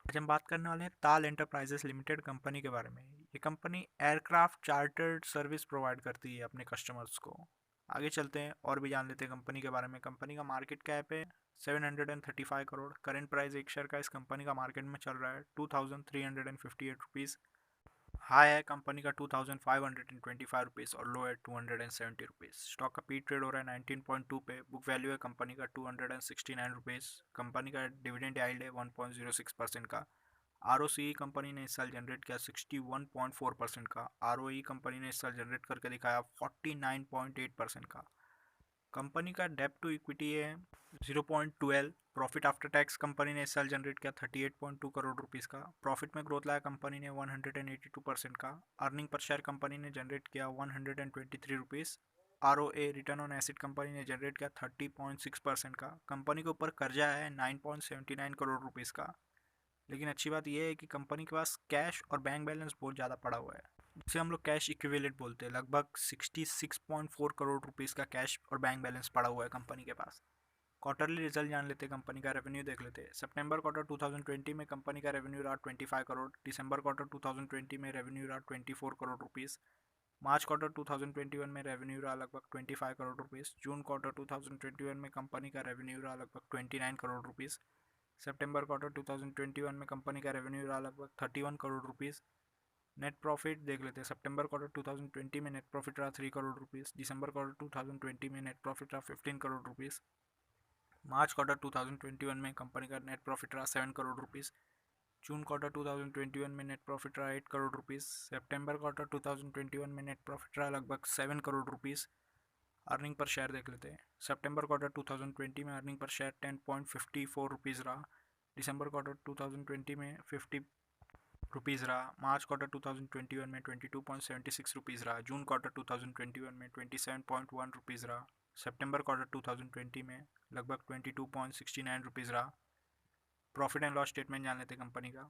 आज हम बात करने वाले हैं ताल एंटरप्राइजेस लिमिटेड कंपनी के बारे में। ये company aircraft chartered service provide करती है अपने कस्टमर्स को। आगे चलते हैं और भी जान लेते हैं कंपनी के बारे में। कंपनी का मार्केट कैप है 735 करोड़। करेंट प्राइस एक शेयर का इस कंपनी का मार्केट में चल रहा है 2358 रुपीज़। हाई है कंपनी का 2525 रुपीज़ और लो है 270 रुपीज़। स्टॉक का पी ट्रेड हो रहा है 19.2 पे। बुक वैल्यू है कंपनी का 269 रुपीज़। कंपनी का डिविडेंड यील्ड है 1.06% का। आरओसी कंपनी ने इस साल जनरेट किया 61.4% का। आरओई कंपनी ने इस साल जनरेट करके दिखाया 49.8% का। कंपनी का डेब्ट टू इक्विटी है 0.12। प्रॉफिट आफ्टर टैक्स कंपनी ने इस साल जनरेट किया 38.2 करोड़ रुपीज़ का। प्रॉफिट में ग्रोथ लाया कंपनी ने 182% का। अर्निंग पर शेयर कंपनी ने जनरेट किया 123 rupees. ROA return on acid company ने जनरेट किया 30.6% का। कंपनी के ऊपर कर्जा है 9.79 करोड़ रुपीज़ का। लेकिन अच्छी बात यह है कि कंपनी के पास कैश और बैंक बैलेंस बहुत ज़्यादा पड़ा हुआ है, जिसे हम लोग कैश इक्विवेलेंट बोलते हैं। लगभग 66.4 करोड़ रुपीज़ का कैश और बैंक बैलेंस पड़ा हुआ है कंपनी के पास। क्वार्टरली रिजल्ट जान लेते हैं, कंपनी का रेवेन्यू देख लेते हैं। सितंबर क्वार्टर 2020 में कंपनी का रेवेन्यू रहा 25 करोड़। दिसंबर क्वार्टर 2020 में रेवेन्यू रहा 24 करोड़ रुपीज़। मार्च क्वार्टर 2021 में रेवेन्यू रहा लगभग 25 करोड़ रुपीज़। जून क्वार्टर 2021 में कंपनी का रेवेन्यू रहा लगभग 29 करोड़ रुपीज़। सितंबर क्वार्टर 2021 में कंपनी का रेवेन्यू रहा लगभग 31 करोड़ रुपीज़। नेट प्रॉफिट देख लेते हैं। सितंबर क्वार्टर 2020 में नेट प्रॉफिट रहा 3 करोड़ रुपीज़। दिसंबर क्वार्टर 2020 में नेट प्रॉफिट रहा 15 करोड़ रुपीज़। मार्च क्वार्टर 2021 में कंपनी का नेट प्रॉफिट रहा 7 करोड़ रुपीज़। जून क्वार्टर 2021 में नेट प्रॉफिट रहा 8 करोड़ रुपीज़। सितंबर क्वार्टर 2021 में नेट प्रॉफिट रहा लगभग 7 crore rupees. Earning per share देख लेते हैं। सितंबर क्वार्टर 2020 में अर्निंग पर शेयर 10.54 रुपीज़ रहा। दिसंबर क्वार्टर 2020 में 50 रुपीज़ रहा। मार्च क्वार्टर 2021 में 22.76 रुपीज़ रहा। जून क्वार्टर 2021 में 27.1 रुपीज़ रहा। सितंबर क्वार्टर 2020 में लगभग 22.69 रुपीज़ रहा। प्रॉफिट एंड लॉस स्टेटमेंट जान लेते कंपनी का।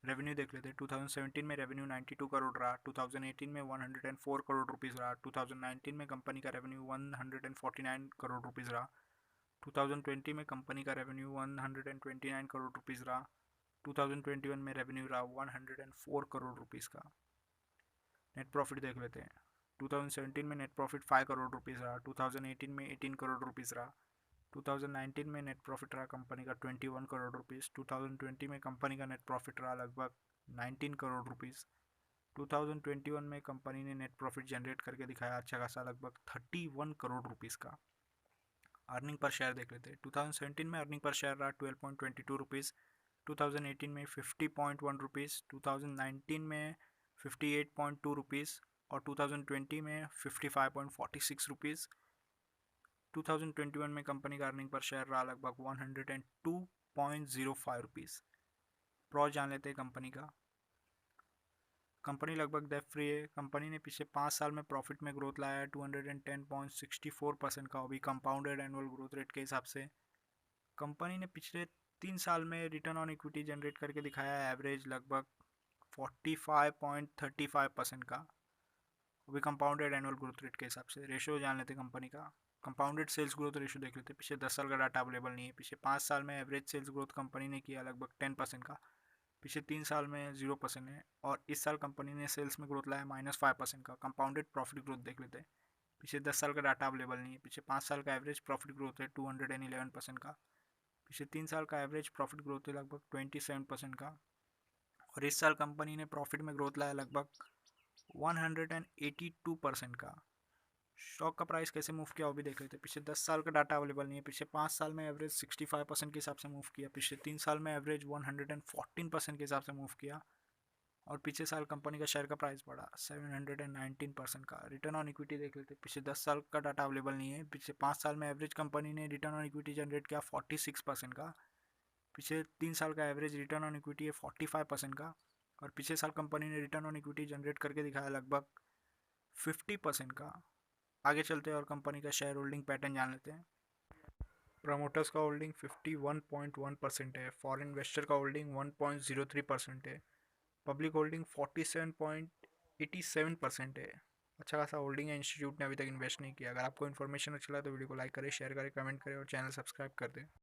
रेवेन्यू देख लेते हैं। 2017 में रेवेन्यू 92 करोड़ रहा। 2018 में 104 करोड़ रुपीज़ रहा। 2019 में कंपनी का रेवेन्यू 149 करोड़ रुपीज़ रहा। 2020 में कंपनी का रेवेन्यू 129 करोड़ रुपीज़ रहा। 2021 में रेवेन्यू रहा 104 करोड़ रुपीज़ का। नेट प्रॉफिट देख लेते हैं। 2017 में नेट प्रॉफिट 5 करोड़ रुपीज़ रहा। 2018 में 18 करोड़ रुपीज़ रहा। 2019 में नेट प्रॉफिट रहा कंपनी का 21 करोड़ रुपीज़। 2020 में कंपनी का नेट प्रॉफिट रहा लगभग 19 करोड़ रुपीज़। 2021 में कंपनी ने नेट प्रॉफिट जनरेट करके दिखाया अच्छा खासा लगभग 31 करोड़ रुपीज़ का। अर्निंग पर शेयर देख लेते हैं। 2017 में अर्निंग पर शेयर रहा 12.22 रुपीज़। 2018 में 50.1 रुपीज़। 2019 में 58.2 रुपीज़ और 2020 में 55.46 रुपीज़। 2021 में कंपनी का अर्निंग पर शेयर रहा लगभग 102.05 रुपीज़। प्रॉ जान लेते हैं कंपनी का। कंपनी लगभग डेट फ्री है। कंपनी ने पिछले 5 साल में प्रॉफिट में ग्रोथ लाया है 210.64% का, वो भी कंपाउंडेड एनुअल ग्रोथ रेट के हिसाब से। कंपनी ने पिछले 3 साल में रिटर्न ऑन इक्विटी जनरेट करके दिखाया है एवरेज लगभग 45.35% का, वो भी कंपाउंडेड एनुअल ग्रोथ रेट के हिसाब से। रेशियो जान लेते कंपनी का। कंपाउंडेड सेल्स ग्रोथ रेशियो देख लेते। पिछले 10 साल का डाटा अवेलेबल नहीं है। पिछले 5 साल में एवरेज सेल्स ग्रोथ कंपनी ने किया लगभग 10% का। पिछले 3 साल में 0% है और इस साल कंपनी ने सेल्स में ग्रोथ लाया -5% का। कंपाउंडेड प्रॉफिट ग्रोथ देख लेते हैं। पिछले 10 साल का डाटा अवेलेबल नहीं है। पिछले 5 साल का एवरेज प्रॉफिट ग्रोथ है 211% का। पिछले 3 साल का एवरेज प्रॉफिट ग्रोथ है लगभग 27% का और इस साल कंपनी ने प्रॉफिट में ग्रोथ लाया लगभग 182% का। स्टॉक का प्राइस कैसे मूव किया वो भी देख लेते हैं। पिछले 10 साल का डाटा अवेलेबल नहीं है। पिछले 5 साल में एवरेज 65% के हिसाब से मूव किया। पिछले 3 साल में एवरेज 114% के हिसाब से मूव किया और पिछले साल कंपनी का शेयर का प्राइस बढ़ा 719% का। रिटर्न ऑन इक्विटी देख लेते हैं। पिछले 10 साल का डाटा अवेलेबल नहीं है। पिछले 5 साल में एवरेज कंपनी ने रिटर्न ऑन इक्विटी जनरेट किया 46% का। पिछले 3 साल का एवरेज रिटर्न ऑन इक्विटी है 45% का और पिछले साल कंपनी ने रिटर्न ऑन इक्विटी जनरेट करके दिखाया लगभग 50% का। आगे चलते हैं और कंपनी का शेयर होल्डिंग पैटर्न जान लेते हैं। प्रमोटर्स का होल्डिंग 51.1% है। फॉरेन इन्वेस्टर का होल्डिंग 1.03% है। पब्लिक होल्डिंग 47.87% है। अच्छा खासा होल्डिंग है। इंस्टीट्यूट ने अभी तक इन्वेस्ट नहीं किया। अगर आपको इन्फॉर्मेशन अच्छा लगा तो वीडियो को लाइक करें, शेयर करें, कमेंट करें और चैनल सब्सक्राइब कर दें।